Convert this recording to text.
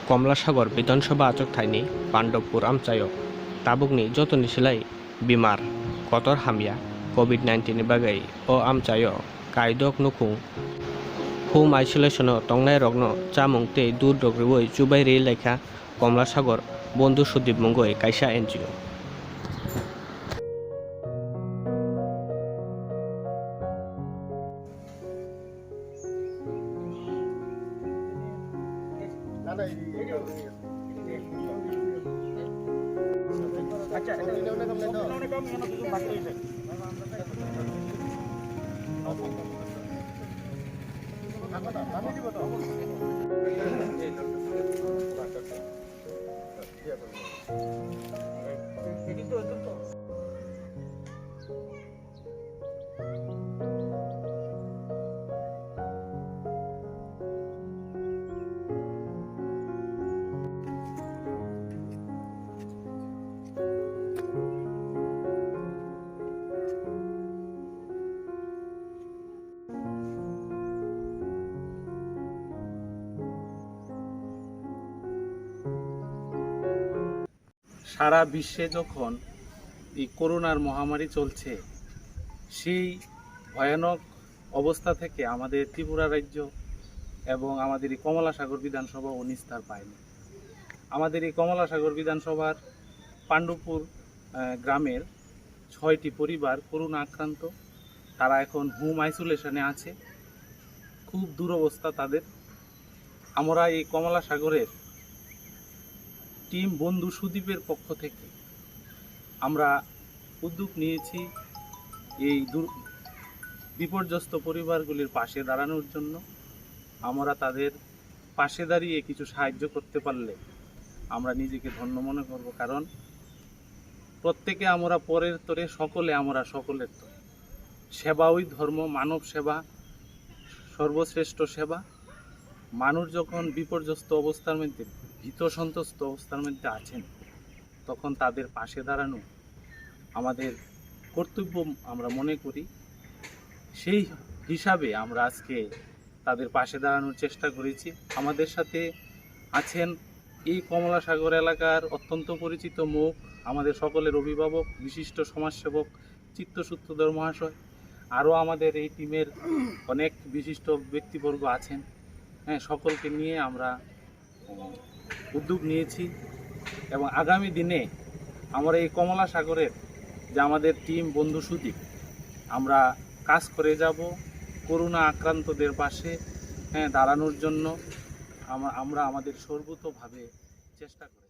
कमलासागर विधानसभा आचक थाइनि पांडवपुर आमचायो ताबुकनि जतनि सिलाय बिमार कतर हामिया कोविड-19 बागै ओ आमचायो कायदक नुखुं होम आइसोलेशन तंगनाय रगनो चामुं तै दूर दग्रिवै चुबाय रे लेखा कमलासागर बंधु सुदीप मुंगै कायसा एनजिओ সারা বিশ্বে যখন এই করোনার মহামারী চলছে সেই ভয়ানক অবস্থা থেকে আমাদের ত্রিপুরা রাজ্য এবং আমাদের এই কমলাসাগর বিধানসভা নিস্তার পায়নি। আমাদের এই কমলাসাগর বিধানসভার পাণ্ডবপুর গ্রামের ৬টি পরিবার করোনা আক্রান্ত। তারা এখন হোম আইসোলেশনে আছে, খুব দুরবস্থা তাদের। আমরা এই কমলাসাগরের টিম বন্ধু সুদীপের পক্ষ থেকে আমরা উদ্যোগ নিয়েছি এই বিপর্যস্ত পরিবারগুলির পাশে দাঁড়ানোর জন্য। আমরা তাদের পাশে দাঁড়িয়ে কিছু সাহায্য করতে পারলে আমরা নিজেকে ধন্য মনে করব, কারণ প্রত্যেকে আমরা পরের তরে, সকলে আমরা সকলের তরে। সেবা ওই ধর্ম, মানব সেবা সর্বশ্রেষ্ঠ সেবা। মানুষ যখন বিপর্যস্ত অবস্থার মধ্যে, ভীত সন্ত্রস্ত অবস্থার মধ্যে আছেন, তখন তাদের পাশে দাঁড়ানো আমাদের কর্তব্য আমরা মনে করি। সেই হিসাবে আমরা আজকে তাদের পাশে দাঁড়ানোর চেষ্টা করেছি। আমাদের সাথে আছেন এই কমলাসাগর এলাকার অত্যন্ত পরিচিত মুখ, আমাদের সকলের অভিভাবক, বিশিষ্ট সমাজসেবক চিত্তসূত্রধর মহাশয়। আরও আমাদের এই টিমের অনেক বিশিষ্ট ব্যক্তিবর্গ আছেন। সকলকে নিয়ে আমরা উদ্যোগ নিয়েছি এবং আগামী দিনে আমরা এই কমলাসাগরের যে আমাদের টিম বন্ধু সুদীপ, আমরা কাজ করে যাব করোনা আক্রান্তদের পাশে দাঁড়ানোর জন্য। আমরা আমাদের সর্বতোভাবে চেষ্টা করে